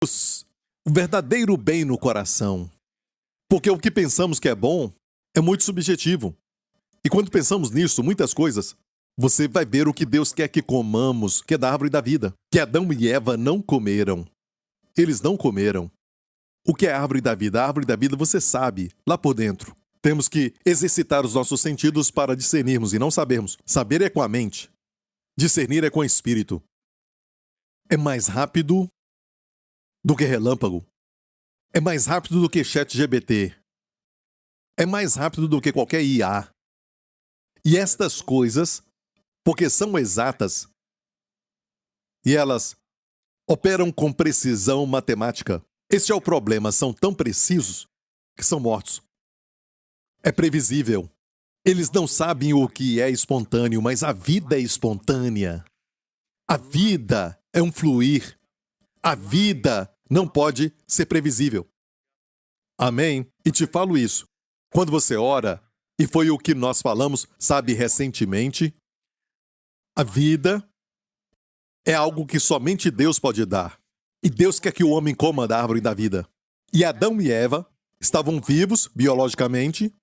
o verdadeiro bem no coração. Porque o que pensamos que é bom é muito subjetivo. E quando pensamos nisso, muitas coisas, você vai ver o que Deus quer que comamos, que é da árvore da vida, que Adão e Eva não comeram. Eles não comeram. O que é a árvore da vida? A árvore da vida você sabe, lá por dentro. Temos que exercitar os nossos sentidos para discernirmos e não sabermos. Saber é com a mente. Discernir é com o espírito. É mais rápido do que relâmpago. É mais rápido do que ChatGPT. É mais rápido do que qualquer IA. E estas coisas, porque são exatas, e elas operam com precisão matemática. Este é o problema, são tão precisos que são mortos. É previsível. Eles não sabem o que é espontâneo, mas a vida é espontânea. A vida é um fluir. A vida não pode ser previsível. Amém? E te falo isso. Quando você ora, e foi o que nós falamos, sabe, recentemente, a vida é algo que somente Deus pode dar. E Deus quer que o homem coma da árvore da vida. E Adão e Eva estavam vivos, biologicamente,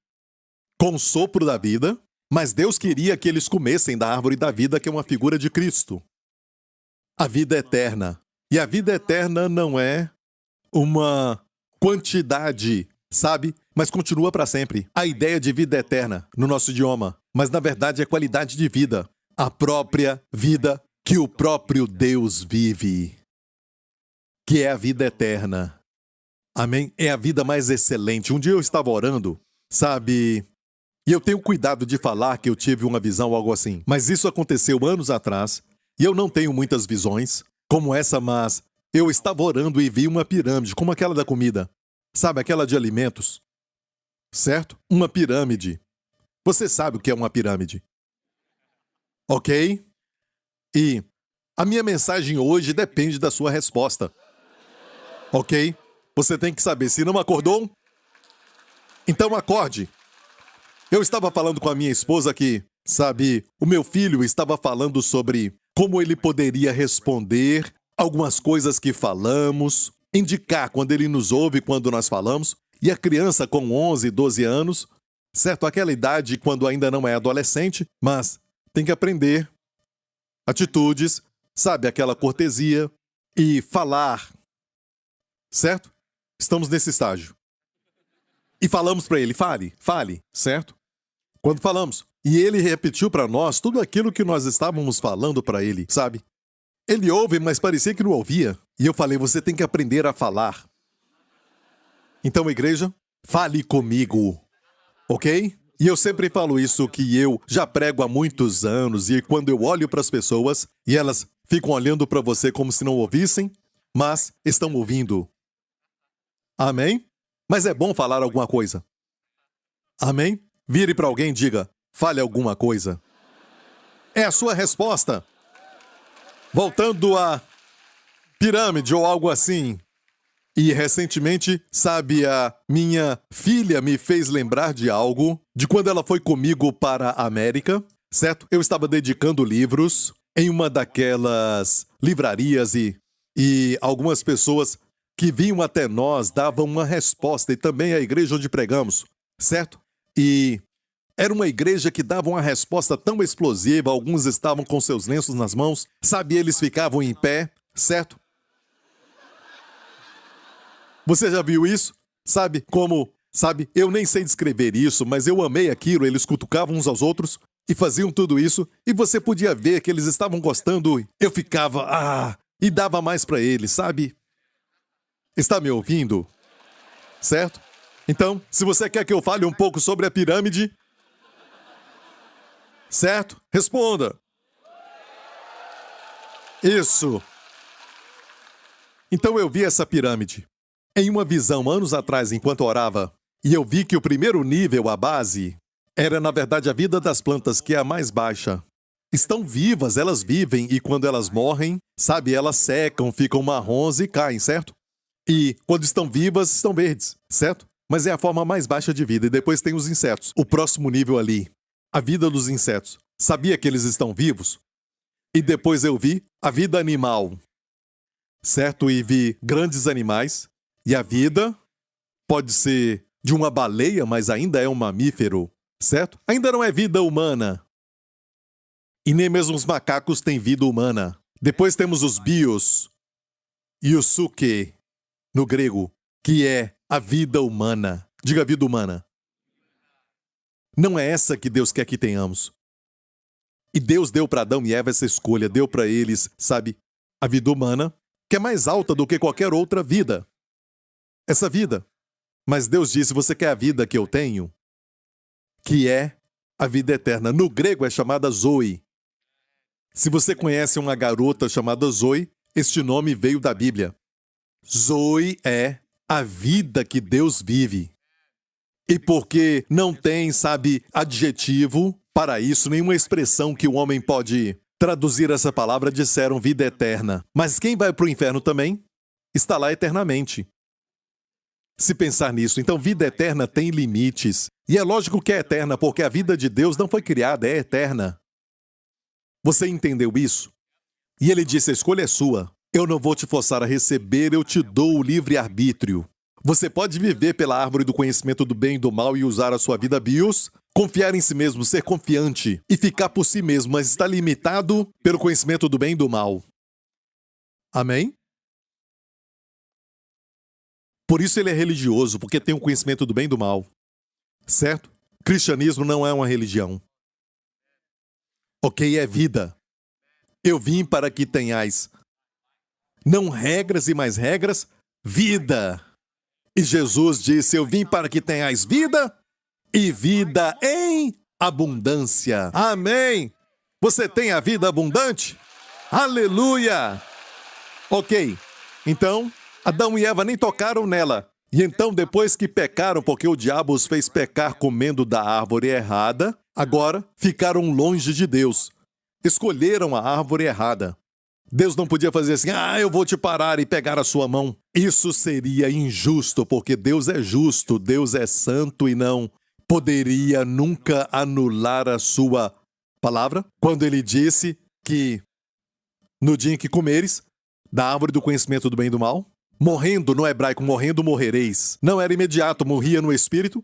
com o sopro da vida, mas Deus queria que eles comessem da árvore da vida, que é uma figura de Cristo. A vida eterna. E a vida eterna não é uma quantidade, sabe? Mas continua para sempre. A ideia de vida eterna no nosso idioma, mas na verdade é qualidade de vida. A própria vida que o próprio Deus vive, que é a vida eterna. Amém? É a vida mais excelente. Um dia eu estava orando, sabe? E eu tenho cuidado de falar que eu tive uma visão ou algo assim. Mas isso aconteceu anos atrás, e eu não tenho muitas visões como essa, mas eu estava orando e vi uma pirâmide, como aquela da comida. Sabe, aquela de alimentos? Certo? Uma pirâmide. Você sabe o que é uma pirâmide? Ok? E a minha mensagem hoje depende da sua resposta. Ok? Você tem que saber. Se não acordou, então acorde. Eu estava falando com a minha esposa que, sabe, o meu filho estava falando sobre como ele poderia responder algumas coisas que falamos, indicar quando ele nos ouve quando nós falamos, e a criança com 11, 12 anos, certo? Aquela idade quando ainda não é adolescente, mas tem que aprender atitudes, sabe, aquela cortesia e falar, certo? Estamos nesse estágio. E falamos para ele, fale, certo? Quando falamos. E ele repetiu para nós tudo aquilo que nós estávamos falando para ele, sabe? Ele ouve, mas parecia que não ouvia. E eu falei, você tem que aprender a falar. Então, igreja, fale comigo, ok? E eu sempre falo isso, que eu já prego há muitos anos, e quando eu olho para as pessoas, e elas ficam olhando para você como se não ouvissem, mas estão ouvindo. Amém? Mas é bom falar alguma coisa. Amém? Vire para alguém e diga, fale alguma coisa. É a sua resposta. Voltando à pirâmide ou algo assim. E recentemente, sabe, a minha filha me fez lembrar de algo, de quando ela foi comigo para a América, certo? Eu estava dedicando livros em uma daquelas livrarias e algumas pessoas que vinham até nós davam uma resposta, e também a igreja onde pregamos, certo? E era uma igreja que dava uma resposta tão explosiva, alguns estavam com seus lenços nas mãos, sabe, eles ficavam em pé, certo? Você já viu isso? Sabe, como, sabe, eu nem sei descrever isso, mas eu amei aquilo, eles cutucavam uns aos outros e faziam tudo isso, e você podia ver que eles estavam gostando, eu ficava, e dava mais para eles, sabe? Está me ouvindo? Certo? Então, se você quer que eu fale um pouco sobre a pirâmide, certo? Responda. Isso. Então eu vi essa pirâmide em uma visão anos atrás enquanto orava, e eu vi que o primeiro nível, a base, era na verdade a vida das plantas, que é a mais baixa. Estão vivas, elas vivem, e quando elas morrem, sabe, elas secam, ficam marrons e caem, certo? E quando estão vivas, estão verdes, certo? Mas é a forma mais baixa de vida. E depois tem os insetos. O próximo nível ali. A vida dos insetos. Sabia que eles estão vivos? E depois eu vi a vida animal. certo? E vi grandes animais. E a vida pode ser de uma baleia, mas ainda é um mamífero, certo? Ainda não é vida humana. E nem mesmo os macacos têm vida humana. Depois temos os bios e o suke, no grego, que é a vida humana. Diga vida humana. Não é essa que Deus quer que tenhamos. E Deus deu para Adão e Eva essa escolha, deu para eles, sabe, a vida humana, que é mais alta do que qualquer outra vida. Essa vida. Mas Deus disse, você quer a vida que eu tenho? Que é a vida eterna. No grego é chamada Zoe. Se você conhece uma garota chamada Zoe, este nome veio da Bíblia. Zoe é a vida que Deus vive. E porque não tem, sabe, adjetivo para isso, nenhuma expressão que o homem pode traduzir essa palavra, disseram vida eterna. Mas quem vai para o inferno também está lá eternamente. Se pensar nisso, então vida eterna tem limites. E é lógico que é eterna, porque a vida de Deus não foi criada, é eterna. Você entendeu isso? E ele disse, a escolha é sua. Eu não vou te forçar a receber, eu te dou o livre-arbítrio. Você pode viver pela árvore do conhecimento do bem e do mal e usar a sua vida bios, confiar em si mesmo, ser confiante e ficar por si mesmo, mas está limitado pelo conhecimento do bem e do mal. Amém? Por isso ele é religioso, porque tem o conhecimento do bem e do mal. Certo? Cristianismo não é uma religião. Ok, é vida. Eu vim para que tenhais não regras e mais regras, vida. E Jesus disse, eu vim para que tenhais vida e vida em abundância. Amém. Você tem a vida abundante? Aleluia. Ok, então Adão e Eva nem tocaram nela. E então, depois que pecaram, porque o diabo os fez pecar comendo da árvore errada, agora ficaram longe de Deus. Escolheram a árvore errada. Deus não podia fazer assim, eu vou te parar e pegar a sua mão. Isso seria injusto, porque Deus é justo, Deus é santo e não poderia nunca anular a sua palavra. Quando ele disse que no dia em que comeres da árvore do conhecimento do bem e do mal, morrendo no hebraico, morrendo morrereis. Não era imediato, morria no espírito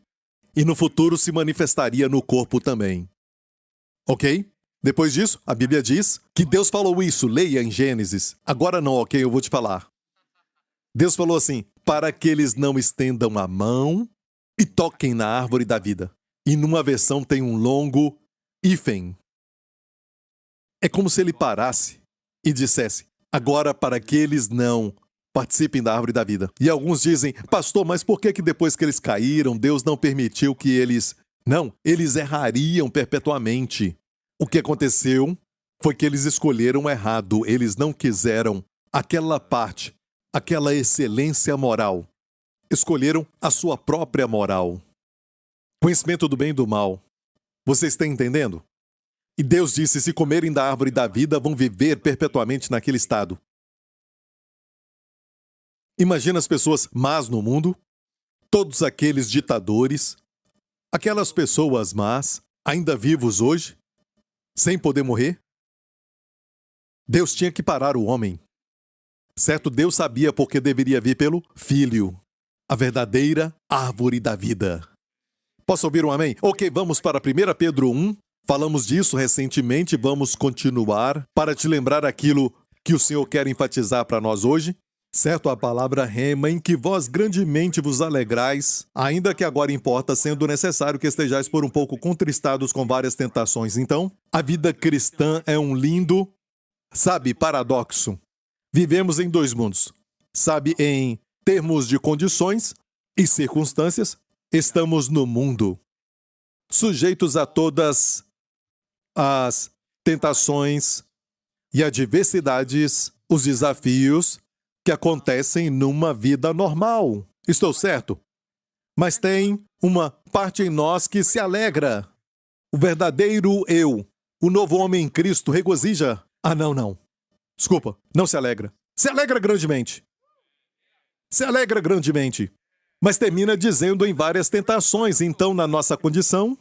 e no futuro se manifestaria no corpo também. Ok? Depois disso, a Bíblia diz que Deus falou isso, leia em Gênesis. Agora não, ok, eu vou te falar. Deus falou assim, para que eles não estendam a mão e toquem na árvore da vida. E numa versão tem um longo hífen. É como se ele parasse e dissesse, agora para que eles não participem da árvore da vida. E alguns dizem, pastor, mas por que depois que eles caíram, Deus não permitiu que eles... Não, eles errariam perpetuamente. O que aconteceu foi que eles escolheram errado. Eles não quiseram aquela parte, aquela excelência moral. Escolheram a sua própria moral. Conhecimento do bem e do mal. Você está entendendo? E Deus disse, se comerem da árvore da vida, vão viver perpetuamente naquele estado. Imagina as pessoas más no mundo, todos aqueles ditadores, aquelas pessoas más, ainda vivos hoje, sem poder morrer. Deus tinha que parar o homem. Certo? Deus sabia porque deveria vir pelo Filho, a verdadeira árvore da vida. Posso ouvir um amém? Ok, vamos para 1 Pedro 1. Falamos disso recentemente, vamos continuar para te lembrar aquilo que o Senhor quer enfatizar para nós hoje. Certo, a palavra rema, em que vós grandemente vos alegrais, ainda que agora importa, sendo necessário que estejais por um pouco contristados com várias tentações. Então, a vida cristã é um lindo, paradoxo. Vivemos em dois mundos. Em termos de condições e circunstâncias, estamos no mundo, sujeitos a todas as tentações e adversidades, os desafios que acontecem numa vida normal. Estou certo? Mas tem uma parte em nós que se alegra. O verdadeiro eu, o novo homem em Cristo, regozija. Não. Desculpa, não se alegra. Se alegra grandemente. Se alegra grandemente. Mas termina dizendo em várias tentações. Então, na nossa condição,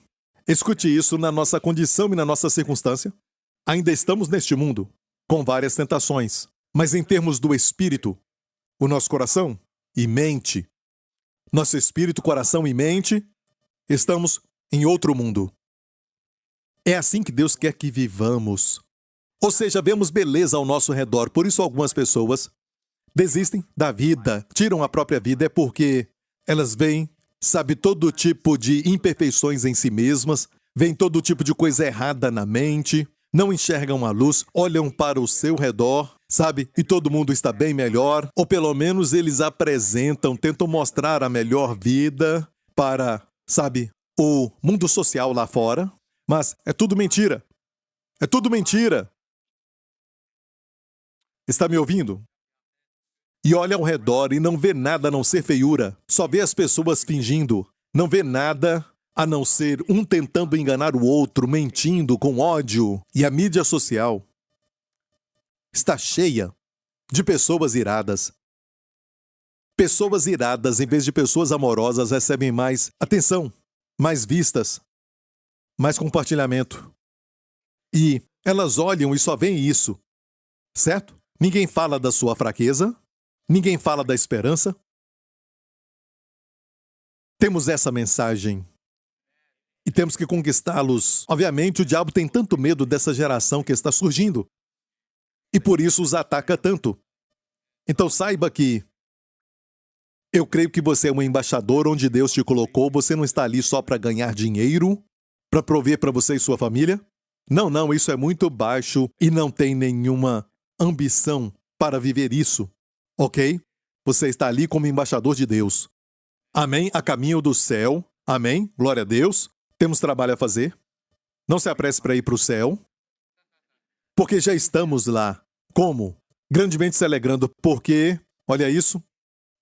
escute isso, na nossa condição e na nossa circunstância, ainda estamos neste mundo com várias tentações. Mas em termos do espírito, o nosso coração e mente, nosso espírito, coração e mente, estamos em outro mundo. É assim que Deus quer que vivamos. Ou seja, vemos beleza ao nosso redor. Por isso algumas pessoas desistem da vida, tiram a própria vida, é porque elas veem, sabe, todo tipo de imperfeições em si mesmas, veem todo tipo de coisa errada na mente, não enxergam a luz, olham para o seu redor, sabe, e todo mundo está bem melhor, ou pelo menos eles apresentam, tentam mostrar a melhor vida para, sabe, o mundo social lá fora, mas é tudo mentira. É tudo mentira. Está me ouvindo? E olha ao redor e não vê nada a não ser feiura. Só vê as pessoas fingindo. Não vê nada a não ser um tentando enganar o outro, mentindo, com ódio. E a mídia social está cheia de pessoas iradas. Pessoas iradas, em vez de pessoas amorosas, recebem mais atenção, mais vistas, mais compartilhamento. E elas olham e só veem isso, certo? Ninguém fala da sua fraqueza, ninguém fala da esperança. Temos essa mensagem e temos que conquistá-los. Obviamente, o diabo tem tanto medo dessa geração que está surgindo e por isso os ataca tanto. Então saiba que eu creio que você é um embaixador onde Deus te colocou. Você não está ali só para ganhar dinheiro, para prover para você e sua família. Não, isso é muito baixo e não tem nenhuma ambição para viver isso, ok? Você está ali como embaixador de Deus. Amém? A caminho do céu. Amém? Glória a Deus. Temos trabalho a fazer. Não se apresse para ir para o céu, porque já estamos lá. Como? Grandemente se alegrando, porque, olha isso,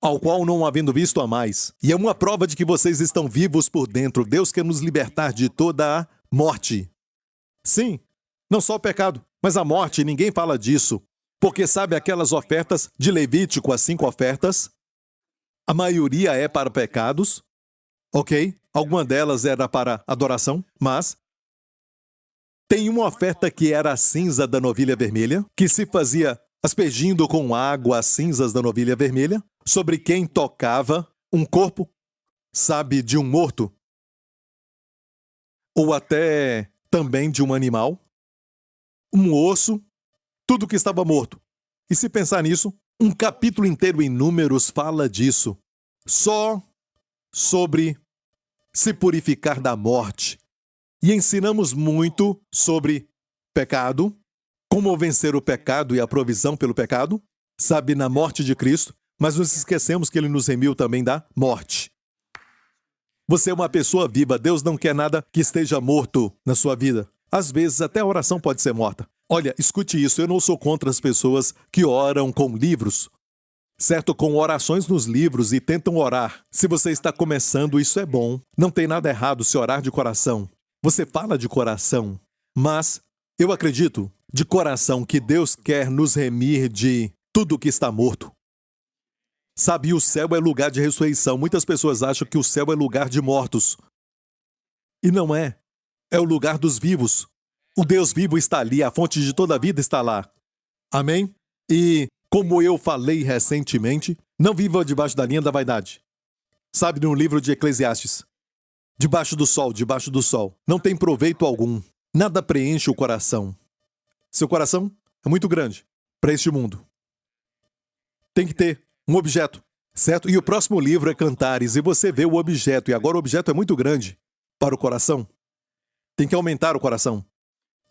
ao qual não havendo visto a mais. E é uma prova de que vocês estão vivos por dentro. Deus quer nos libertar de toda a morte. Sim, não só o pecado, mas a morte, ninguém fala disso. Porque sabe aquelas ofertas de Levítico, as 5 ofertas? A maioria é para pecados, ok? Alguma delas era para adoração, mas tem uma oferta que era a cinza da novilha vermelha, que se fazia aspergindo com água as cinzas da novilha vermelha, sobre quem tocava um corpo, sabe, de um morto, ou até também de um animal, um osso, tudo que estava morto. E se pensar nisso, um capítulo inteiro em Números fala disso, só sobre se purificar da morte. E ensinamos muito sobre pecado, como vencer o pecado e a provisão pelo pecado, sabe, na morte de Cristo, mas nos esquecemos que Ele nos remiu também da morte. Você é uma pessoa viva, Deus não quer nada que esteja morto na sua vida. Às vezes, até a oração pode ser morta. Olha, escute isso, eu não sou contra as pessoas que oram com livros, certo? Com orações nos livros e tentam orar. Se você está começando, isso é bom. Não tem nada errado se orar de coração. Você fala de coração, mas eu acredito de coração que Deus quer nos remir de tudo que está morto. Sabe, o céu é lugar de ressurreição. Muitas pessoas acham que o céu é lugar de mortos. E não é. É o lugar dos vivos. O Deus vivo está ali, a fonte de toda a vida está lá. Amém? E, como eu falei recentemente, não viva debaixo da linha da vaidade. Sabe, no livro de Eclesiastes, debaixo do sol, não tem proveito algum. Nada preenche o coração. Seu coração é muito grande para este mundo. Tem que ter um objeto, certo? E o próximo livro é Cantares, e você vê o objeto, e agora o objeto é muito grande para o coração. Tem que aumentar o coração.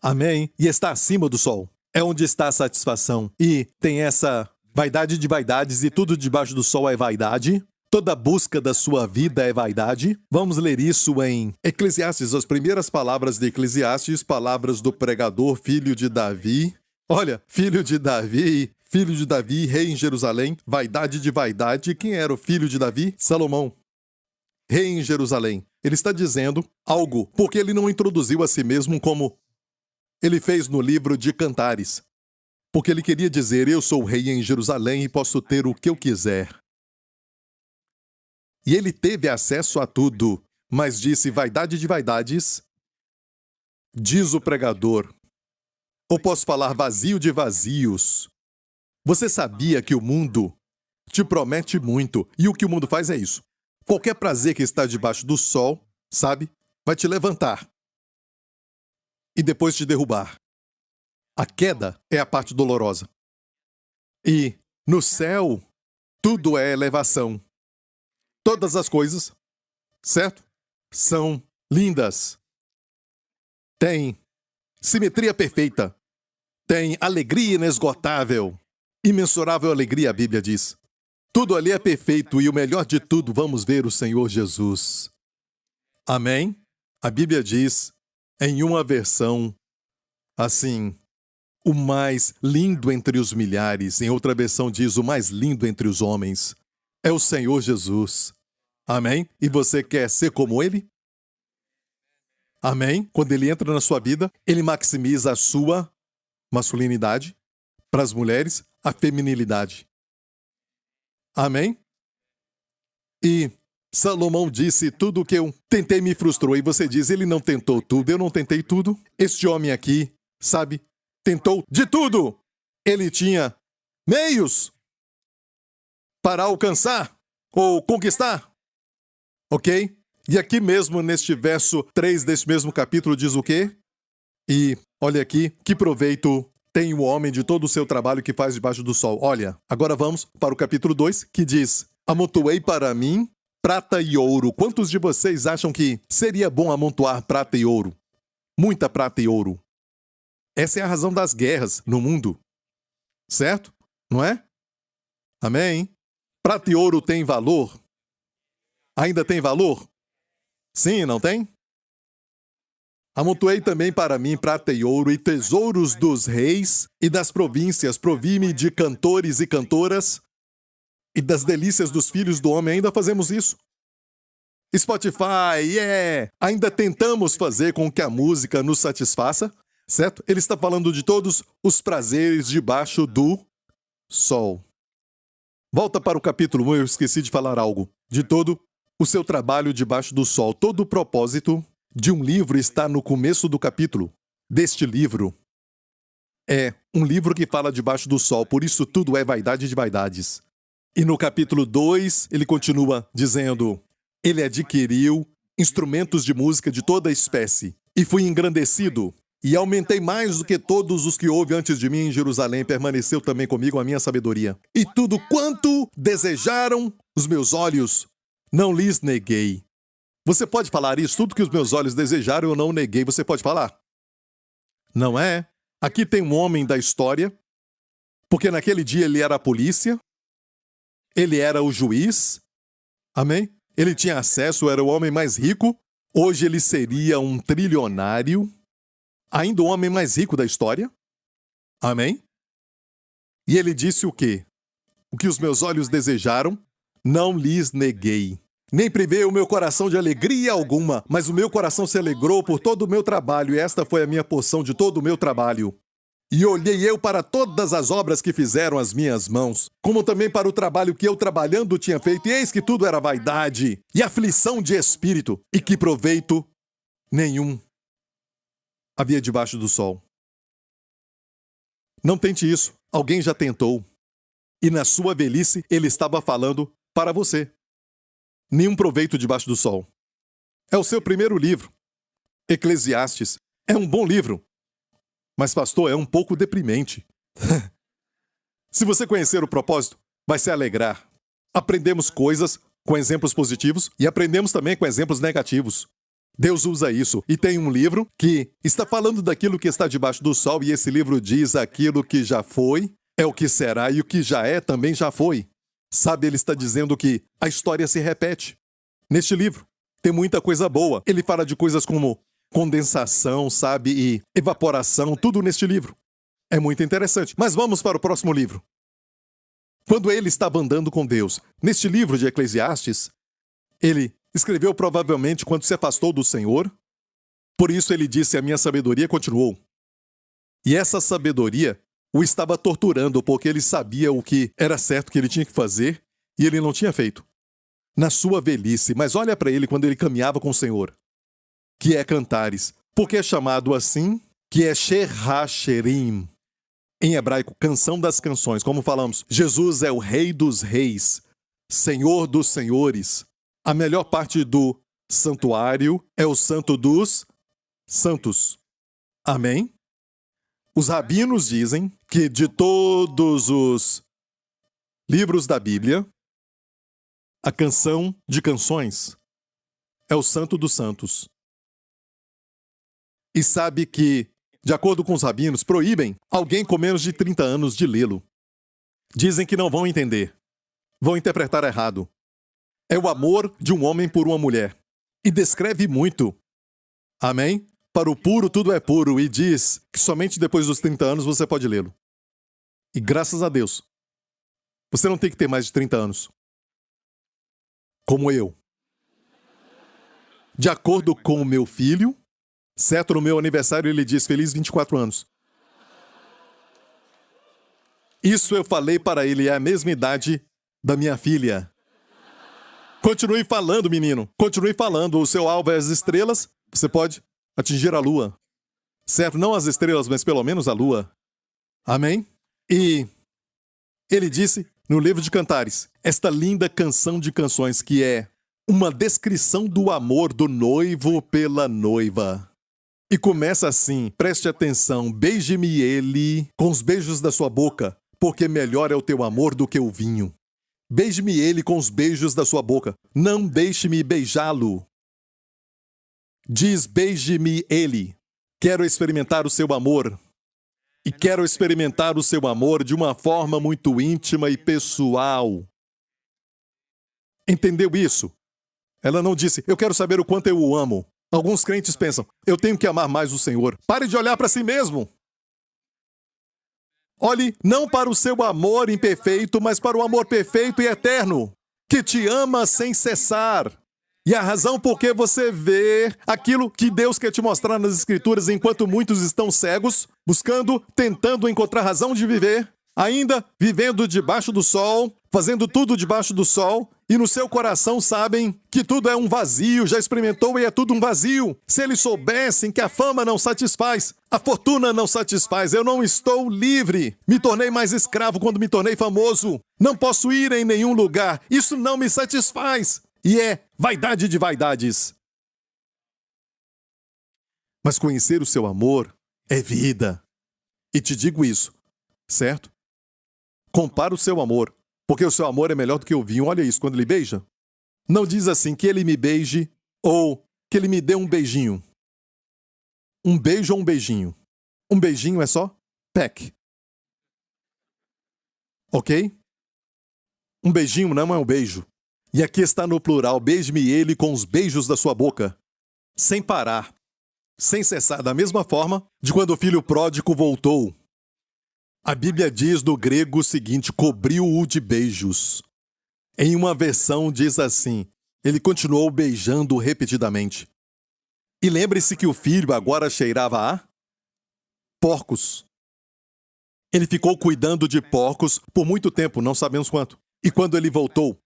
Amém? E está acima do sol. É onde está a satisfação. E tem essa vaidade de vaidades, e tudo debaixo do sol é vaidade. Toda busca da sua vida é vaidade. Vamos ler isso em Eclesiastes, as primeiras palavras de Eclesiastes, palavras do pregador, filho de Davi. Olha, filho de Davi, rei em Jerusalém, vaidade de vaidade. Quem era o filho de Davi? Salomão, rei em Jerusalém. Ele está dizendo algo, porque ele não introduziu a si mesmo como ele fez no livro de Cantares. Porque ele queria dizer, eu sou rei em Jerusalém e posso ter o que eu quiser. E ele teve acesso a tudo, mas disse vaidade de vaidades, diz o pregador. Ou posso falar vazio de vazios. Você sabia que o mundo te promete muito, e o que o mundo faz é isso. Qualquer prazer que está debaixo do sol, sabe, vai te levantar e depois te derrubar. A queda é a parte dolorosa. E no céu, tudo é elevação. Todas as coisas, certo? São lindas. Tem simetria perfeita. Tem alegria inesgotável. Imensurável alegria, a Bíblia diz. Tudo ali é perfeito e o melhor de tudo, vamos ver o Senhor Jesus. Amém? A Bíblia diz, em uma versão, assim, o mais lindo entre os milhares. Em outra versão diz, o mais lindo entre os homens. É o Senhor Jesus. Amém? E você quer ser como Ele? Amém? Quando Ele entra na sua vida, Ele maximiza a sua masculinidade. Para as mulheres, a feminilidade. Amém? E Salomão disse, tudo que eu tentei me frustrou. E você diz, ele não tentou tudo, eu não tentei tudo. Este homem aqui, sabe, tentou de tudo. Ele tinha meios para alcançar ou conquistar. Ok? E aqui mesmo, neste verso 3 deste mesmo capítulo, diz o quê? E olha aqui, que proveito tem o homem de todo o seu trabalho que faz debaixo do sol. Olha, agora vamos para o capítulo 2, que diz, amontoei para mim prata e ouro. Quantos de vocês acham que seria bom amontoar prata e ouro? Muita prata e ouro. Essa é a razão das guerras no mundo. Certo? Não é? Amém? Prata e ouro tem valor? Ainda tem valor? Sim, não tem? Amontoei também para mim prata e ouro e tesouros dos reis e das províncias. Provi-me de cantores e cantoras e das delícias dos filhos do homem. Ainda fazemos isso. Spotify, ainda tentamos fazer com que a música nos satisfaça, certo? Ele está falando de todos os prazeres debaixo do sol. Volta para o capítulo 1, eu esqueci de falar algo. De todo o seu trabalho debaixo do sol. Todo o propósito de um livro está no começo do capítulo. Deste livro é um livro que fala debaixo do sol, por isso tudo é vaidade de vaidades. E no capítulo 2, ele continua dizendo, ele adquiriu instrumentos de música de toda espécie, e fui engrandecido, e aumentei mais do que todos os que houve antes de mim em Jerusalém, permaneceu também comigo a minha sabedoria. E tudo quanto desejaram os meus olhos, não lhes neguei. Você pode falar isso? Tudo que os meus olhos desejaram, eu não neguei. Você pode falar? Não é? Aqui tem um homem da história, porque naquele dia ele era a polícia, ele era o juiz, amém? Ele tinha acesso, era o homem mais rico. Hoje ele seria um trilionário, ainda o homem mais rico da história, amém? E ele disse o quê? O que os meus olhos desejaram, não lhes neguei. Nem privei o meu coração de alegria alguma, mas o meu coração se alegrou por todo o meu trabalho, e esta foi a minha porção de todo o meu trabalho. E olhei eu para todas as obras que fizeram as minhas mãos, como também para o trabalho que eu trabalhando tinha feito, e eis que tudo era vaidade e aflição de espírito, e que proveito nenhum havia debaixo do sol. Não tente isso, alguém já tentou. E na sua velhice ele estava falando para você. Nenhum proveito debaixo do sol. É o seu primeiro livro. Eclesiastes. É um bom livro. Mas, pastor, é um pouco deprimente. Se você conhecer o propósito, vai se alegrar. Aprendemos coisas com exemplos positivos e aprendemos também com exemplos negativos. Deus usa isso. E tem um livro que está falando daquilo que está debaixo do sol, e esse livro diz aquilo que já foi, é o que será, e o que já é também já foi. Sabe, ele está dizendo que a história se repete. Neste livro, tem muita coisa boa. Ele fala de coisas como condensação, sabe, e evaporação, tudo neste livro. É muito interessante. Mas vamos para o próximo livro. Quando ele estava andando com Deus, neste livro de Eclesiastes, ele escreveu provavelmente quando se afastou do Senhor. Por isso ele disse, a minha sabedoria continuou. E essa sabedoria o estava torturando, porque ele sabia o que era certo que ele tinha que fazer e ele não tinha feito. Na sua velhice, mas olha para ele quando ele caminhava com o Senhor, que é Cantares, porque é chamado assim, que é Sher-ha-sherim. Em hebraico, canção das canções. Como falamos, Jesus é o Rei dos Reis, Senhor dos Senhores. A melhor parte do santuário é o Santo dos Santos. Amém? Os rabinos dizem que de todos os livros da Bíblia, a canção de canções é o Santo dos Santos. E sabe que, de acordo com os rabinos, proíbem alguém com menos de 30 anos de lê-lo. Dizem que não vão entender. Vão interpretar errado. É o amor de um homem por uma mulher. E descreve muito. Amém? Para o puro, tudo é puro. E diz que somente depois dos 30 anos você pode lê-lo. E graças a Deus, você não tem que ter mais de 30 anos. Como eu. De acordo com o meu filho, certo, no meu aniversário ele diz feliz 24 anos. Isso eu falei para ele, é a mesma idade da minha filha. Continue falando, menino. Continue falando. O seu alvo é as estrelas. Você pode atingir a lua. Certo? Não as estrelas, mas pelo menos a lua. Amém? E ele disse no livro de Cantares, esta linda canção de canções que é uma descrição do amor do noivo pela noiva. E começa assim, preste atenção, beije-me ele com os beijos da sua boca, porque melhor é o teu amor do que o vinho. Beije-me ele com os beijos da sua boca, não deixe-me beijá-lo. Diz, beije-me ele. Quero experimentar o seu amor. E quero experimentar o seu amor de uma forma muito íntima e pessoal. Entendeu isso? Ela não disse, eu quero saber o quanto eu o amo. Alguns crentes pensam, eu tenho que amar mais o Senhor. Pare de olhar para si mesmo. Olhe não para o seu amor imperfeito, mas para o amor perfeito e eterno, que te ama sem cessar. E a razão por que você vê aquilo que Deus quer te mostrar nas Escrituras enquanto muitos estão cegos, buscando, tentando encontrar razão de viver, ainda vivendo debaixo do sol, fazendo tudo debaixo do sol, e no seu coração sabem que tudo é um vazio, já experimentou e é tudo um vazio. Se eles soubessem que a fama não satisfaz, a fortuna não satisfaz, eu não estou livre. Me tornei mais escravo quando me tornei famoso. Não posso ir em nenhum lugar, isso não me satisfaz. E é vaidade de vaidades. Mas conhecer o seu amor é vida. E te digo isso, certo? Compara o seu amor, porque o seu amor é melhor do que o vinho. Olha isso, quando ele beija. Não diz assim, que ele me beije ou que ele me dê um beijinho. Um beijo ou um beijinho. Um beijinho é só peck. Ok? Um beijinho não é um beijo. E aqui está no plural, beije-me ele com os beijos da sua boca. Sem parar. Sem cessar, da mesma forma de quando o filho pródigo voltou. A Bíblia diz no grego o seguinte, cobriu-o de beijos. Em uma versão diz assim, ele continuou beijando repetidamente. E lembre-se que o filho agora cheirava a porcos. Ele ficou cuidando de porcos por muito tempo, não sabemos quanto. E quando ele voltou,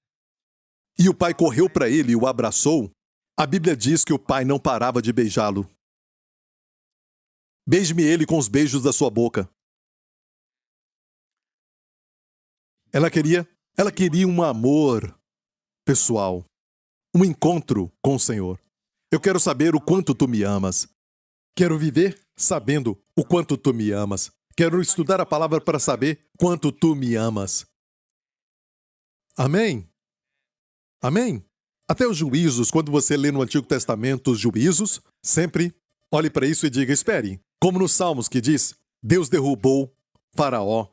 e o pai correu para ele e o abraçou, a Bíblia diz que o pai não parava de beijá-lo. Beije-me ele com os beijos da sua boca. Ela queria um amor pessoal, um encontro com o Senhor. Eu quero saber o quanto tu me amas. Quero viver sabendo o quanto tu me amas. Quero estudar a palavra para saber quanto tu me amas. Amém? Amém? Até os juízos, quando você lê no Antigo Testamento os juízos, sempre olhe para isso e diga, espere. Como nos Salmos que diz, Deus derrubou Faraó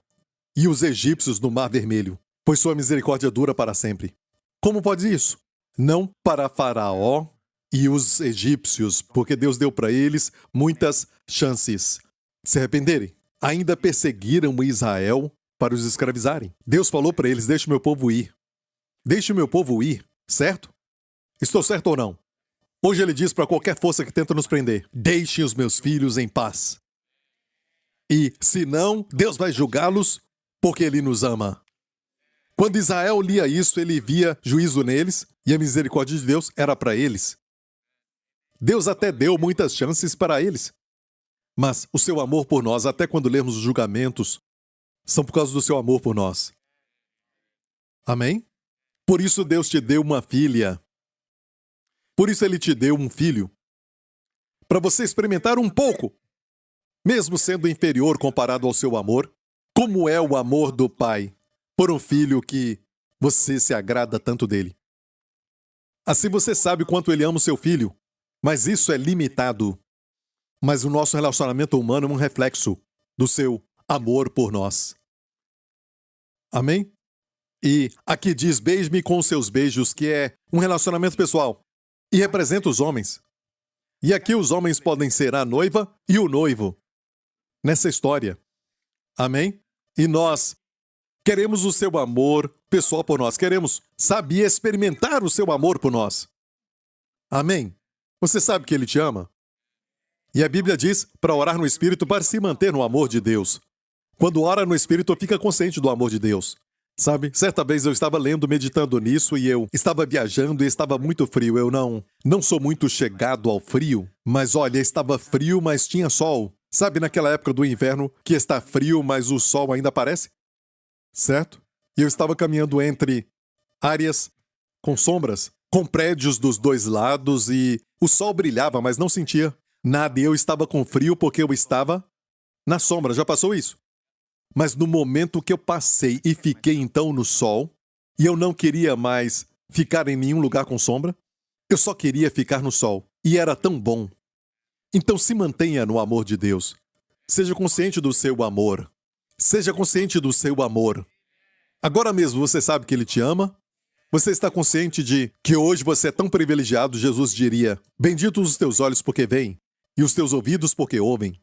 e os egípcios no Mar Vermelho, pois sua misericórdia dura para sempre. Como pode isso? Não para Faraó e os egípcios, porque Deus deu para eles muitas chances de se arrependerem. Ainda perseguiram Israel para os escravizarem. Deus falou para eles, deixe o meu povo ir. Deixe o meu povo ir, certo? Estou certo ou não? Hoje ele diz para qualquer força que tenta nos prender, deixem os meus filhos em paz. E, se não, Deus vai julgá-los porque ele nos ama. Quando Israel lia isso, ele via juízo neles e a misericórdia de Deus era para eles. Deus até deu muitas chances para eles. Mas o seu amor por nós, até quando lemos os julgamentos são por causa do seu amor por nós. Amém? Por isso Deus te deu uma filha. Por isso Ele te deu um filho. Para você experimentar um pouco, mesmo sendo inferior comparado ao seu amor, como é o amor do Pai por um filho que você se agrada tanto dele. Assim você sabe quanto Ele ama o seu filho, mas isso é limitado. Mas o nosso relacionamento humano é um reflexo do seu amor por nós. Amém? E aqui diz, beije-me com os seus beijos, que é um relacionamento pessoal. E representa os homens. E aqui os homens podem ser a noiva e o noivo. Nessa história. Amém? E nós queremos o seu amor pessoal por nós. Queremos, sabe, experimentar o seu amor por nós. Amém? Você sabe que Ele te ama? E a Bíblia diz para orar no Espírito para se manter no amor de Deus. Quando ora no Espírito, fica consciente do amor de Deus. Sabe, certa vez eu estava lendo, meditando nisso e eu estava viajando e estava muito frio. Eu não sou muito chegado ao frio, mas olha, estava frio, mas tinha sol. Sabe naquela época do inverno que está frio, mas o sol ainda aparece? Certo? E eu estava caminhando entre áreas com sombras, com prédios dos dois lados e o sol brilhava, mas não sentia nada. E eu estava com frio porque eu estava na sombra. Já passou isso? Mas no momento que eu passei e fiquei então no sol, e eu não queria mais ficar em nenhum lugar com sombra, eu só queria ficar no sol. E era tão bom. Então se mantenha no amor de Deus. Seja consciente do seu amor. Seja consciente do seu amor. Agora mesmo você sabe que Ele te ama? Você está consciente de que hoje você é tão privilegiado? Jesus diria, benditos os teus olhos porque veem, e os teus ouvidos porque ouvem.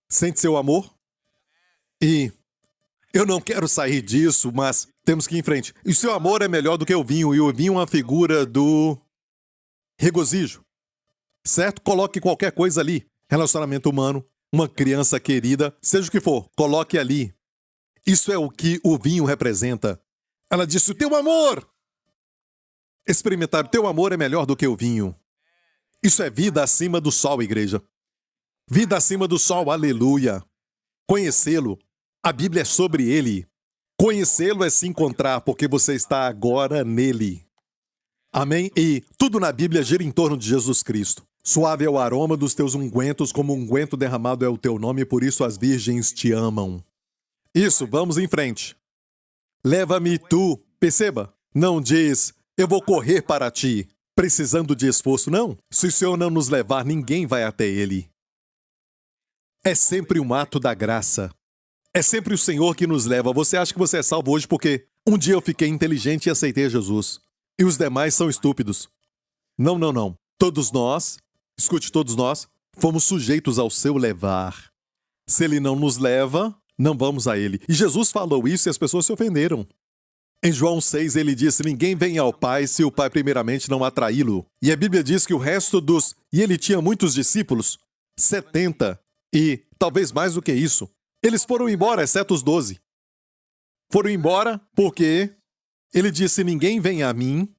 Sente seu amor? E eu não quero sair disso, mas temos que ir em frente. E o seu amor é melhor do que o vinho, e o vinho é uma figura do regozijo. Certo? Coloque qualquer coisa ali. Relacionamento humano, uma criança querida, seja o que for, coloque ali. Isso é o que o vinho representa. Ela disse, o teu amor! Experimentar o teu amor é melhor do que o vinho. Isso é vida acima do sol, igreja. Vida acima do sol, aleluia. Conhecê-lo, a Bíblia é sobre ele. Conhecê-lo é se encontrar, porque você está agora nele. Amém? E tudo na Bíblia gira em torno de Jesus Cristo. Suave é o aroma dos teus ungüentos, como unguento derramado é o teu nome, por isso as virgens te amam. Isso, vamos em frente. Leva-me tu, perceba, não diz, eu vou correr para ti, precisando de esforço, não. Se o Senhor não nos levar, ninguém vai até ele. É sempre um ato da graça. É sempre o Senhor que nos leva. Você acha que você é salvo hoje porque um dia eu fiquei inteligente e aceitei Jesus. E os demais são estúpidos. Não, não, não. Todos nós, escute, todos nós, fomos sujeitos ao seu levar. Se Ele não nos leva, não vamos a Ele. E Jesus falou isso e as pessoas se ofenderam. Em João 6, ele disse, ninguém vem ao Pai se o Pai primeiramente não atraí-lo. E a Bíblia diz que o resto dos... E ele tinha muitos discípulos, 70, e talvez mais do que isso. Eles foram embora, exceto os 12. Foram embora porque ele disse, ninguém vem a mim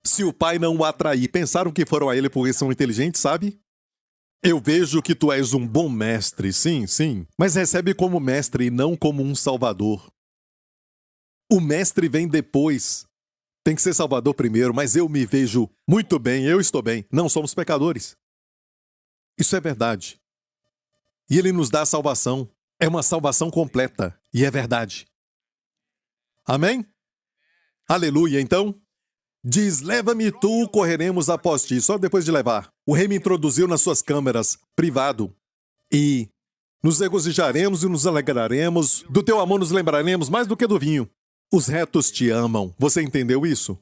se o Pai não o atrair. Pensaram que foram a ele porque são inteligentes, sabe? Eu vejo que tu és um bom mestre, sim, sim. Mas recebe como mestre e não como um salvador. O mestre vem depois. Tem que ser salvador primeiro, mas eu me vejo muito bem, eu estou bem. Não somos pecadores. Isso é verdade. E Ele nos dá a salvação. É uma salvação completa. E é verdade. Amém? Aleluia. Então, diz, leva-me tu, correremos após ti. Só depois de levar. O rei me introduziu nas suas câmeras, privado. E nos regozijaremos e nos alegraremos. Do teu amor nos lembraremos mais do que do vinho. Os retos te amam. Você entendeu isso?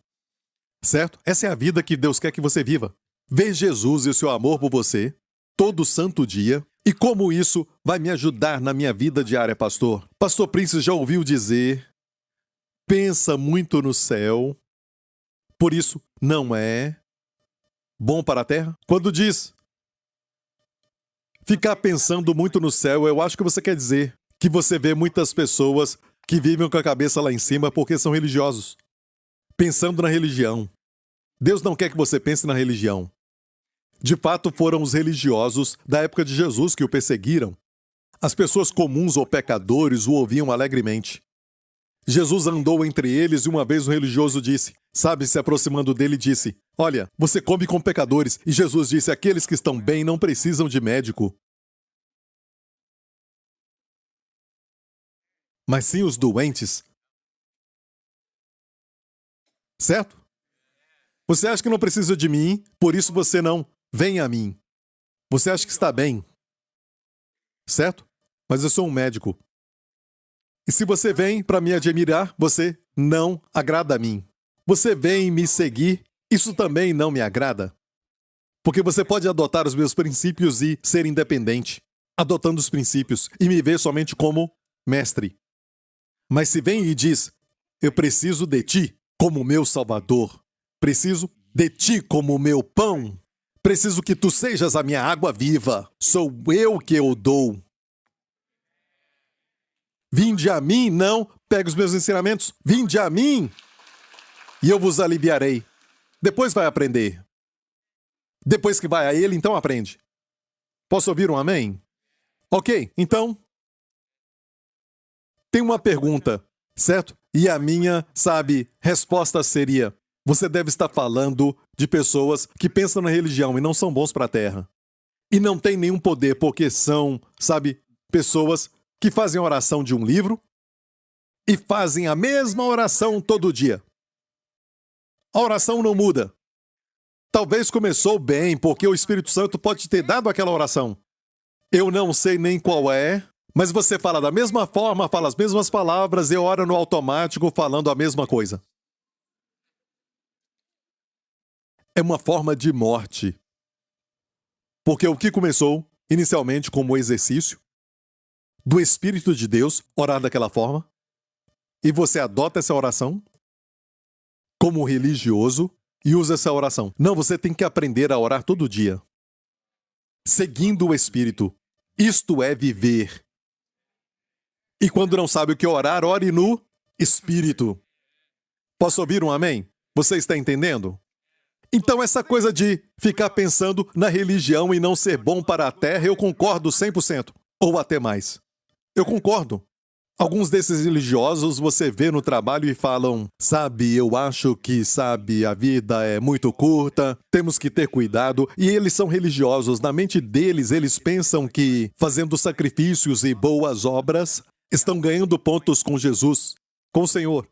Certo? Essa é a vida que Deus quer que você viva. Vê Jesus e o seu amor por você todo santo dia. E como isso vai me ajudar na minha vida diária, pastor? Pastor Prince já ouviu dizer, pensa muito no céu, por isso não é bom para a terra? Quando diz ficar pensando muito no céu, eu acho que você quer dizer que você vê muitas pessoas que vivem com a cabeça lá em cima porque são religiosos. Pensando na religião. Deus não quer que você pense na religião. De fato, foram os religiosos da época de Jesus que o perseguiram. As pessoas comuns ou pecadores o ouviam alegremente. Jesus andou entre eles e uma vez um religioso disse, se aproximando dele, disse, olha, você come com pecadores. E Jesus disse, aqueles que estão bem não precisam de médico, mas sim os doentes. Certo? Você acha que não precisa de mim, por isso você não vem a mim. Você acha que está bem. Certo? Mas eu sou um médico. E se você vem para me admirar, você não agrada a mim. Você vem me seguir, isso também não me agrada. Porque você pode adotar os meus princípios e ser independente, adotando os princípios, e me ver somente como mestre. Mas se vem e diz, eu preciso de ti como meu salvador, preciso de ti como meu pão, preciso que tu sejas a minha água viva, sou eu que eu dou. Vinde a mim, não, pega os meus ensinamentos, vinde a mim, e eu vos aliviarei. Depois vai aprender. Depois que vai a ele, então aprende. Posso ouvir um amém? Ok, então, tem uma pergunta, certo? E a minha, resposta seria, você deve estar falando de pessoas que pensam na religião e não são bons para a terra. E não tem nenhum poder, porque são, pessoas que fazem oração de um livro e fazem a mesma oração todo dia. A oração não muda. Talvez começou bem, porque o Espírito Santo pode ter dado aquela oração. Eu não sei nem qual é, mas você fala da mesma forma, fala as mesmas palavras e ora no automático falando a mesma coisa. É uma forma de morte. Porque o que começou, inicialmente como exercício, do Espírito de Deus, orar daquela forma, e você adota essa oração como religioso e usa essa oração. Não, você tem que aprender a orar todo dia, seguindo o Espírito. Isto é viver. E quando não sabe o que orar, ore no Espírito. Posso ouvir um amém? Você está entendendo? Então essa coisa de ficar pensando na religião e não ser bom para a terra, eu concordo 100%, ou até mais. Eu concordo. Alguns desses religiosos você vê no trabalho e falam, eu acho que, a vida é muito curta, temos que ter cuidado. E eles são religiosos. Na mente deles, eles pensam que, fazendo sacrifícios e boas obras, estão ganhando pontos com Jesus, com o Senhor.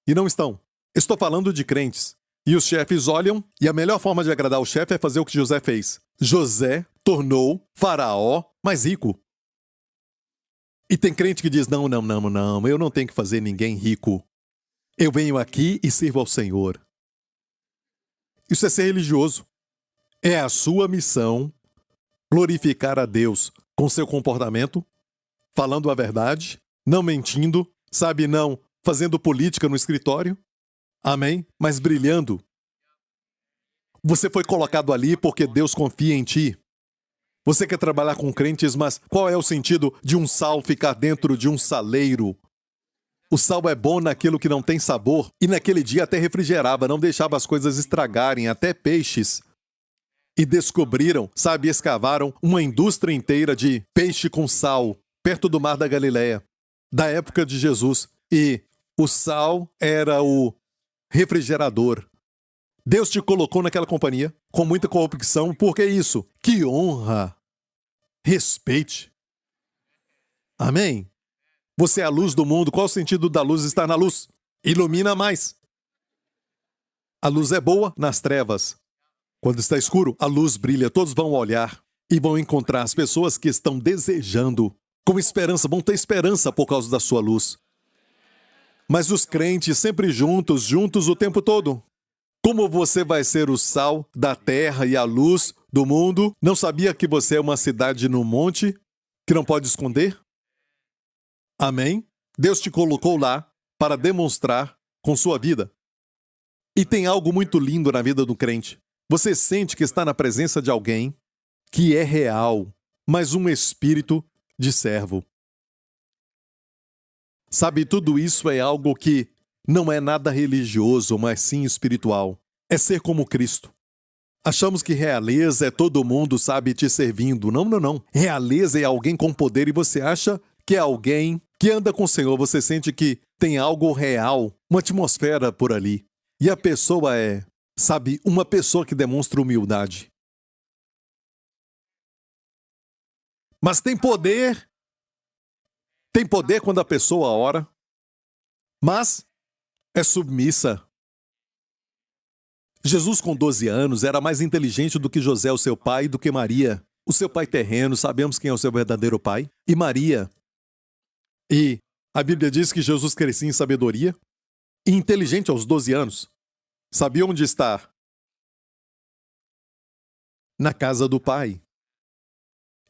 E não estão. Estou falando de crentes. E os chefes olham, e a melhor forma de agradar o chefe é fazer o que José fez. José tornou Faraó mais rico. E tem crente que diz, não, eu não tenho que fazer ninguém rico. Eu venho aqui e sirvo ao Senhor. Isso é ser religioso. É a sua missão glorificar a Deus com seu comportamento, falando a verdade, não mentindo, não fazendo política no escritório. Amém? Mas brilhando. Você foi colocado ali porque Deus confia em ti. Você quer trabalhar com crentes, mas qual é o sentido de um sal ficar dentro de um saleiro? O sal é bom naquilo que não tem sabor, e naquele dia até refrigerava, não deixava as coisas estragarem, até peixes. E descobriram, escavaram uma indústria inteira de peixe com sal, perto do mar da Galileia, da época de Jesus. E o sal era o refrigerador. Deus te colocou naquela companhia, com muita convicção, porque isso, que honra, respeite. Amém? Você é a luz do mundo, qual o sentido da luz estar na luz? Ilumina mais. A luz é boa nas trevas. Quando está escuro, a luz brilha, todos vão olhar e vão encontrar as pessoas que estão desejando, com esperança, vão ter esperança por causa da sua luz. Mas os crentes sempre juntos o tempo todo. Como você vai ser o sal da terra e a luz do mundo? Não sabia que você é uma cidade no monte que não pode esconder? Amém? Deus te colocou lá para demonstrar com sua vida. E tem algo muito lindo na vida do crente. Você sente que está na presença de alguém que é real, mas um espírito de servo. Tudo isso é algo que não é nada religioso, mas sim espiritual. É ser como Cristo. Achamos que realeza é todo mundo, sabe, te servindo. Não, não, não. Realeza é alguém com poder e você acha que é alguém que anda com o Senhor. Você sente que tem algo real, uma atmosfera por ali. E a pessoa é, sabe, uma pessoa que demonstra humildade. Mas tem poder quando a pessoa ora, mas é submissa. Jesus, com 12 anos, era mais inteligente do que José, o seu pai, do que Maria, o seu pai terreno. Sabemos quem é o seu verdadeiro pai. E Maria. E a Bíblia diz que Jesus crescia em sabedoria e inteligente aos 12 anos. Sabia onde estar? Na casa do Pai.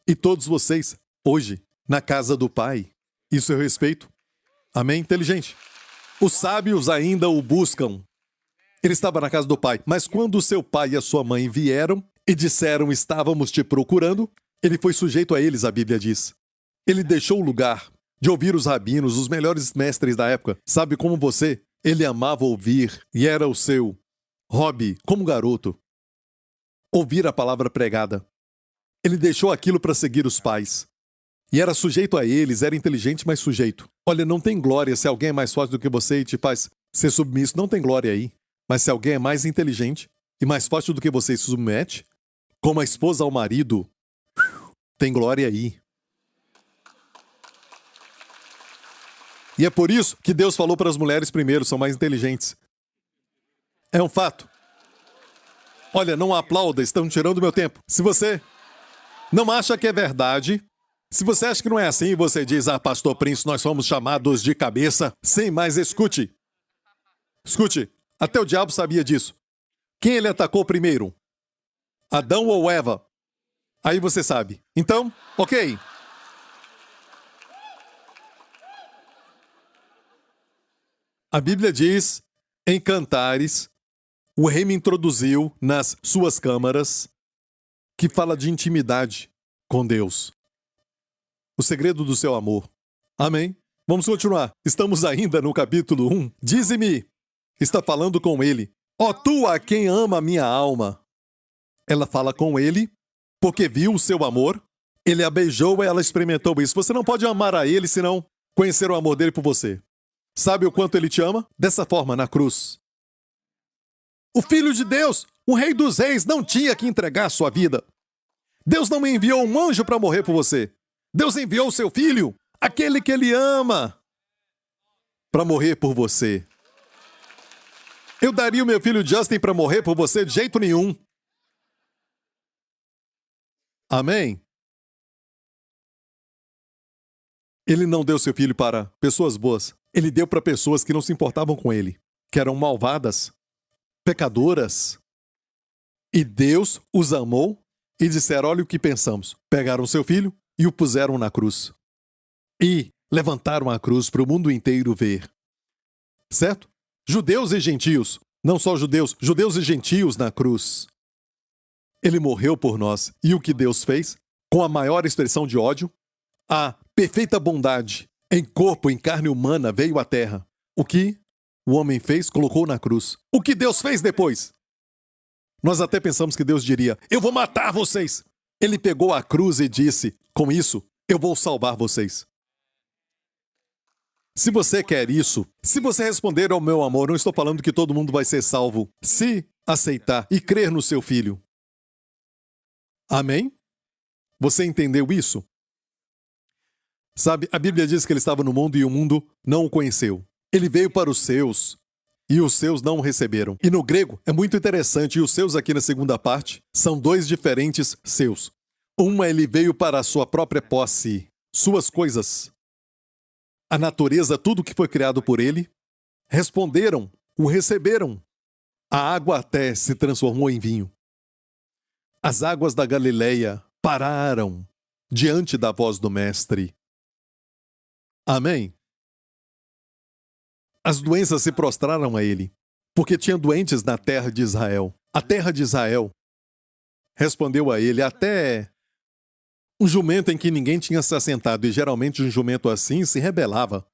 E todos vocês, hoje, na casa do Pai. Isso eu respeito. Amém? Inteligente. Os sábios ainda o buscam. Ele estava na casa do pai, mas quando seu pai e a sua mãe vieram e disseram estávamos te procurando, ele foi sujeito a eles, a Bíblia diz. Ele deixou o lugar de ouvir os rabinos, os melhores mestres da época. Sabe como você? Ele amava ouvir e era o seu hobby como garoto. Ouvir a palavra pregada. Ele deixou aquilo para seguir os pais. E era sujeito a eles, era inteligente, mas sujeito. Olha, não tem glória se alguém é mais forte do que você e te faz ser submisso, não tem glória aí. Mas se alguém é mais inteligente e mais forte do que você e se submete, como a esposa ao marido, tem glória aí. E é por isso que Deus falou para as mulheres primeiro, são mais inteligentes. É um fato. Olha, não aplauda, estão tirando meu tempo. Se você não acha que é verdade, se você acha que não é assim, você diz, pastor Prince, nós fomos chamados de cabeça. Sim, mas escute. Escute. Até o diabo sabia disso. Quem ele atacou primeiro? Adão ou Eva? Aí você sabe. Então, ok. A Bíblia diz, em Cantares, o rei me introduziu nas suas câmaras, que fala de intimidade com Deus. O segredo do seu amor. Amém? Vamos continuar. Estamos ainda no capítulo 1. Dize-me. Está falando com ele. Ó tu a quem ama a minha alma. Ela fala com ele porque viu o seu amor. Ele a beijou e ela experimentou isso. Você não pode amar a ele senão conhecer o amor dele por você. Sabe o quanto ele te ama? Dessa forma, na cruz. O Filho de Deus, o Rei dos Reis, não tinha que entregar sua vida. Deus não enviou um anjo para morrer por você. Deus enviou o seu Filho, aquele que ele ama, para morrer por você. Eu daria o meu filho Justin para morrer por você de jeito nenhum. Amém? Ele não deu seu filho para pessoas boas. Ele deu para pessoas que não se importavam com ele, que eram malvadas, pecadoras. E Deus os amou e disseram, olha o que pensamos. Pegaram seu filho e o puseram na cruz. E levantaram a cruz para o mundo inteiro ver. Certo? Judeus e gentios, não só judeus, judeus e gentios na cruz. Ele morreu por nós. E o que Deus fez? Com a maior expressão de ódio, a perfeita bondade, em corpo, em carne humana, veio à terra. O que o homem fez, colocou na cruz. O que Deus fez depois? Nós até pensamos que Deus diria, eu vou matar vocês. Ele pegou a cruz e disse, com isso, eu vou salvar vocês. Se você quer isso, se você responder ao meu amor, não estou falando que todo mundo vai ser salvo, se aceitar e crer no seu filho. Amém? Você entendeu isso? Sabe, a Bíblia diz que ele estava no mundo e o mundo não o conheceu. Ele veio para os seus e os seus não o receberam. E no grego é muito interessante, e os seus aqui na segunda parte são dois diferentes seus. Uma ele veio para a sua própria posse, suas coisas. A natureza, tudo que foi criado por ele, responderam, o receberam. A água até se transformou em vinho. As águas da Galileia pararam diante da voz do Mestre. Amém? As doenças se prostraram a ele, porque tinha doentes na terra de Israel. A terra de Israel respondeu a ele até um jumento em que ninguém tinha se assentado, e geralmente um jumento assim se rebelava.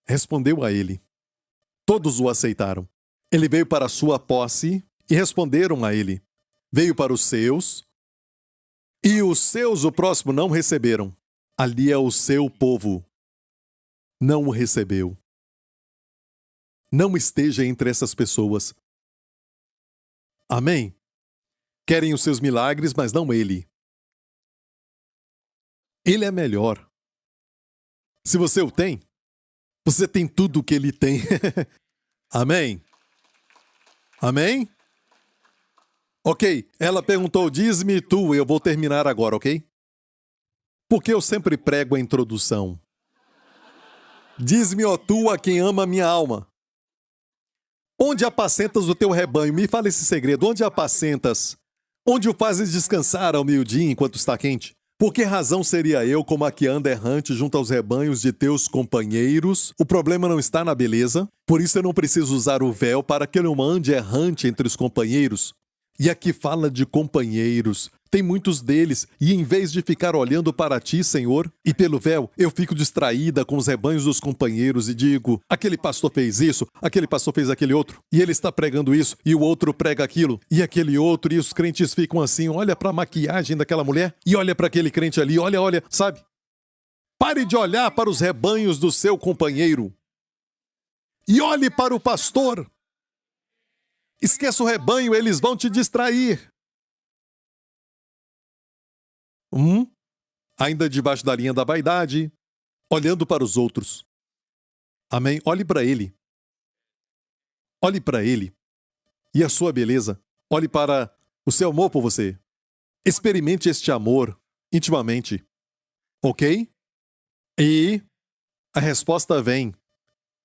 Respondeu a ele. Todos o aceitaram. Ele veio para a sua posse e responderam a ele. veio para os seus, e os seus, o próximo, não receberam. Ali é o seu povo. Não o recebeu. Não esteja entre essas pessoas. Amém? Querem os seus milagres, mas não ele. Ele é melhor. Se você o tem, você tem tudo o que ele tem. Amém? Amém? Ok, ela perguntou, diz-me tu, eu vou terminar agora, ok? Porque eu sempre prego a introdução. Diz-me, ó tu, a quem ama a minha alma. Onde apacentas o teu rebanho? Me fala esse segredo. Onde apacentas? Onde o fazes descansar ao meio-dia enquanto está quente? Por que razão seria eu como a que anda errante junto aos rebanhos de teus companheiros? O problema não está na beleza, por isso eu não preciso usar o véu para que eu não ande errante entre os companheiros. E aqui fala de companheiros. Tem muitos deles, e em vez de ficar olhando para ti, Senhor, e pelo véu, eu fico distraída com os rebanhos dos companheiros e digo, aquele pastor fez isso, aquele pastor fez aquele outro, e ele está pregando isso, e o outro prega aquilo, e aquele outro, e os crentes ficam assim, olha para a maquiagem daquela mulher, e olha para aquele crente ali, olha, sabe? Pare de olhar para os rebanhos do seu companheiro, e olhe para o pastor. Esqueça o rebanho, eles vão te distrair. Ainda debaixo da linha da vaidade, olhando para os outros. Amém? Olhe para ele. Olhe para ele. E a sua beleza. Olhe para o seu amor por você. Experimente este amor intimamente. Ok? E a resposta vem.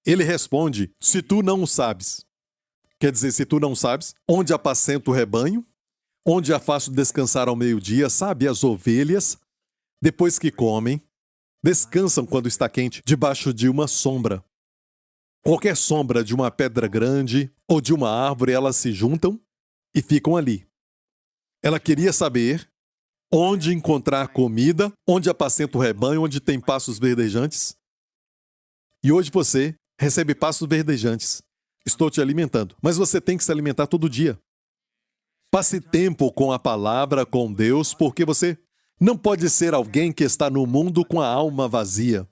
Ele responde, se tu não o sabes. Quer dizer, se tu não sabes, onde apacento o rebanho, onde a faço descansar ao meio-dia, sabe, as ovelhas, depois que comem, descansam quando está quente, debaixo de uma sombra. Qualquer sombra de uma pedra grande ou de uma árvore, elas se juntam e ficam ali. Ela queria saber onde encontrar comida, onde apacenta o rebanho, onde tem pastos verdejantes. E hoje você recebe pastos verdejantes. Estou te alimentando. Mas você tem que se alimentar todo dia. Passe tempo com a palavra, com Deus, porque você não pode ser alguém que está no mundo com a alma vazia.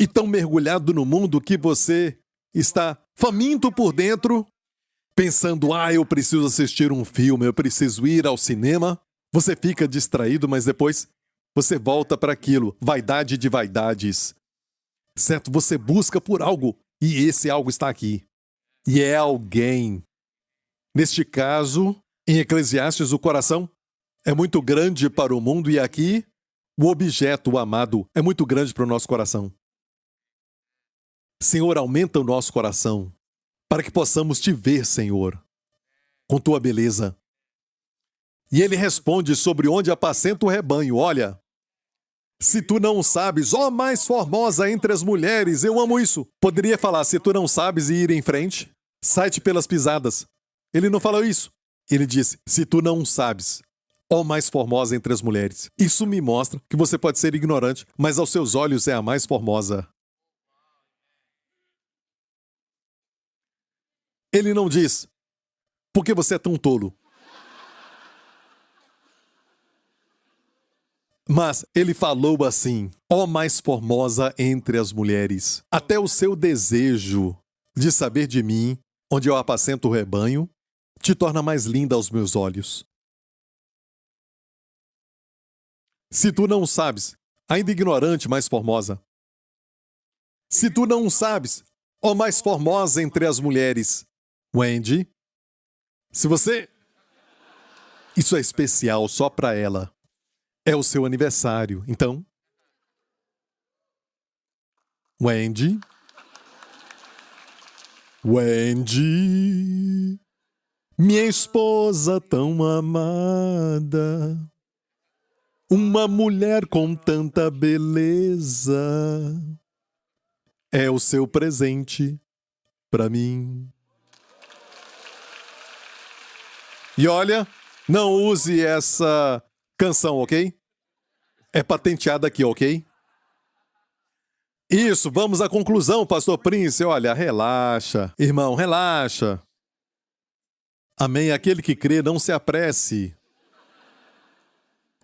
E tão mergulhado no mundo que você está faminto por dentro, pensando, eu preciso assistir um filme, eu preciso ir ao cinema. Você fica distraído, mas depois você volta para aquilo, vaidade de vaidades. Certo? Você busca por algo, e esse algo está aqui. E é alguém. Neste caso, em Eclesiastes, o coração é muito grande para o mundo, e aqui, o objeto, o amado, é muito grande para o nosso coração. Senhor, aumenta o nosso coração, para que possamos te ver, Senhor, com tua beleza. E ele responde sobre onde apacenta o rebanho. Olha, se tu não sabes, ó mais formosa entre as mulheres, eu amo isso. Poderia falar, se tu não sabes e ir em frente, sai-te pelas pisadas. Ele não falou isso. Ele disse, se tu não sabes, ó mais formosa entre as mulheres. Isso me mostra que você pode ser ignorante, mas aos seus olhos é a mais formosa. Ele não diz, por que você é tão tolo? Mas ele falou assim, ó mais formosa entre as mulheres, até o seu desejo de saber de mim, onde eu apacento o rebanho, te torna mais linda aos meus olhos. Se tu não sabes, ainda ignorante, mais formosa. Se tu não sabes, ó mais formosa entre as mulheres, Wendy, se você... Isso é especial só para ela. É o seu aniversário, então... Wendy, minha esposa tão amada, uma mulher com tanta beleza, é o seu presente para mim. E olha, não use essa canção, ok? É patenteada aqui, ok? Isso, vamos à conclusão, pastor Prince. Olha, relaxa. Irmão, relaxa. Amém. Aquele que crê, não se apresse.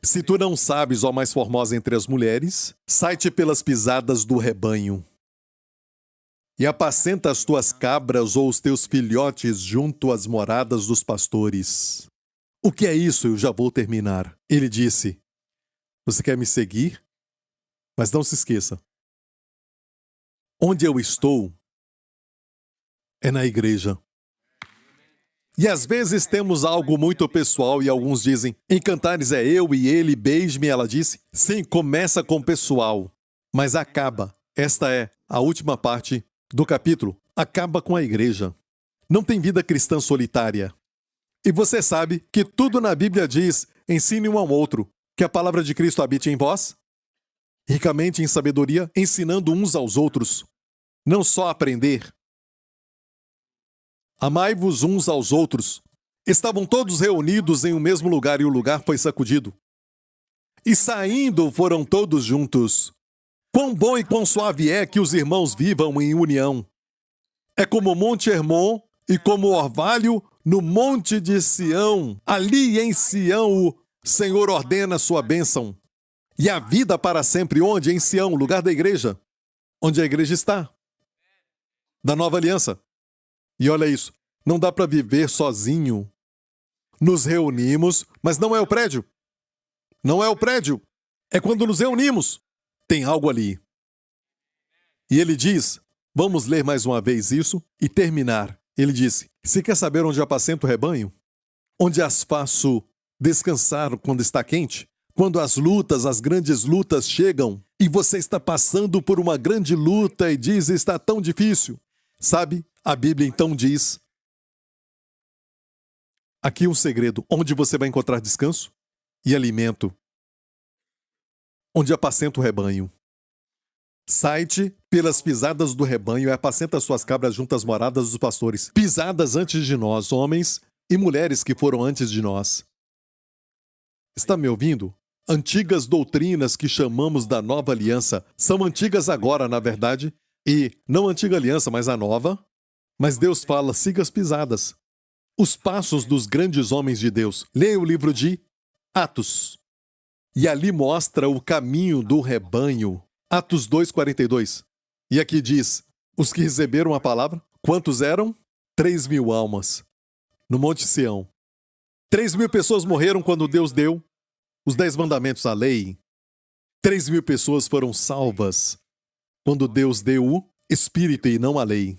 Se tu não sabes, ó mais formosa entre as mulheres, sai-te pelas pisadas do rebanho. E apacenta as tuas cabras ou os teus filhotes junto às moradas dos pastores. O que é isso? Eu já vou terminar. Ele disse, você quer me seguir? Mas não se esqueça. Onde eu estou é na igreja. E às vezes temos algo muito pessoal e alguns dizem, em Cantares é eu e ele, beije-me, ela disse. Sim, começa com pessoal, mas acaba. Esta é a última parte do capítulo. Acaba com a igreja. Não tem vida cristã solitária. E você sabe que tudo na Bíblia diz, ensine um ao outro, que a palavra de Cristo habite em vós, ricamente em sabedoria, ensinando uns aos outros. Não só aprender. Amai-vos uns aos outros. Estavam todos reunidos em um mesmo lugar e o lugar foi sacudido. E saindo foram todos juntos. Quão bom e quão suave é que os irmãos vivam em união. É como o Monte Hermon e como o orvalho no Monte de Sião. Ali em Sião o Senhor ordena sua bênção. E a vida para sempre, onde? Em Sião, lugar da igreja. Onde a igreja está. Da nova aliança. E olha isso, não dá para viver sozinho. Nos reunimos, mas não é o prédio. Não é o prédio. É quando nos reunimos. Tem algo ali. E ele diz, vamos ler mais uma vez isso e terminar. Ele disse, se quer saber onde apacento o rebanho? Onde as faço descansar quando está quente? Quando as lutas, as grandes lutas chegam e você está passando por uma grande luta e diz, está tão difícil. Sabe, a Bíblia então diz, aqui um segredo, onde você vai encontrar descanso e alimento. Onde apacenta o rebanho. Sai-te pelas pisadas do rebanho e apacenta suas cabras junto às moradas dos pastores. Pisadas antes de nós, homens e mulheres que foram antes de nós. Está me ouvindo? Antigas doutrinas que chamamos da nova aliança são antigas agora, na verdade, e não a antiga aliança, mas a nova. Mas Deus fala, siga as pisadas. Os passos dos grandes homens de Deus. Leia o livro de Atos. E ali mostra o caminho do rebanho. Atos 2:42. E aqui diz, os que receberam a palavra, quantos eram? 3.000 almas. No Monte Sião. 3.000 pessoas morreram quando Deus deu os 10 mandamentos, a lei. 3.000 pessoas foram salvas quando Deus deu o Espírito e não a lei.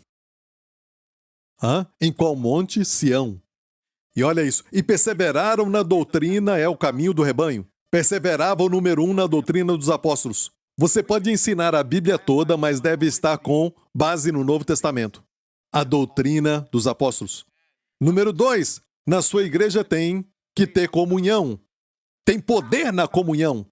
Em qual monte? Sião. E olha isso. E perseveraram na doutrina, é o caminho do rebanho. Perseveravam, número 1, na doutrina dos apóstolos. Você pode ensinar a Bíblia toda, mas deve estar com base no Novo Testamento. A doutrina dos apóstolos. Número 2, na sua igreja tem que ter comunhão. Tem poder na comunhão.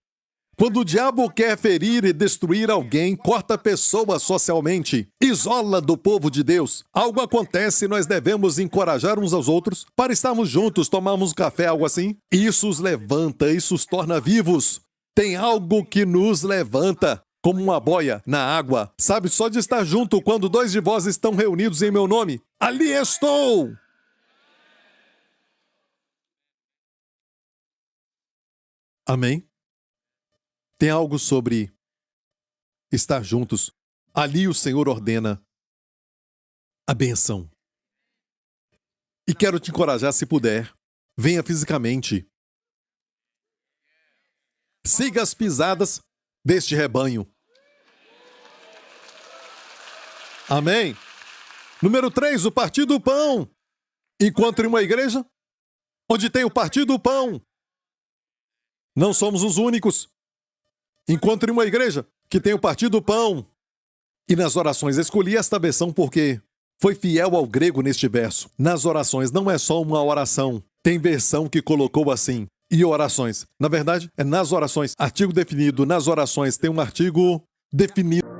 Quando o diabo quer ferir e destruir alguém, corta a pessoa socialmente, isola do povo de Deus. Algo acontece e nós devemos encorajar uns aos outros para estarmos juntos, tomarmos um café, algo assim. Isso os levanta, isso os torna vivos. Tem algo que nos levanta, como uma boia na água. Sabe, só de estar junto quando 2 de vós estão reunidos em meu nome. Ali estou! Amém? Tem algo sobre estar juntos. Ali o Senhor ordena a bênção. E quero te encorajar, se puder, venha fisicamente. Siga as pisadas deste rebanho. Amém? Número 3, o Partido do Pão. Encontre uma igreja onde tem o Partido do Pão. Não somos os únicos. Encontre uma igreja que tem o Partido do Pão. E nas orações, escolhi esta versão porque foi fiel ao grego neste verso. Nas orações, não é só uma oração. Tem versão que colocou assim. E orações. Na verdade, é nas orações. Artigo definido. Nas orações tem um artigo definido.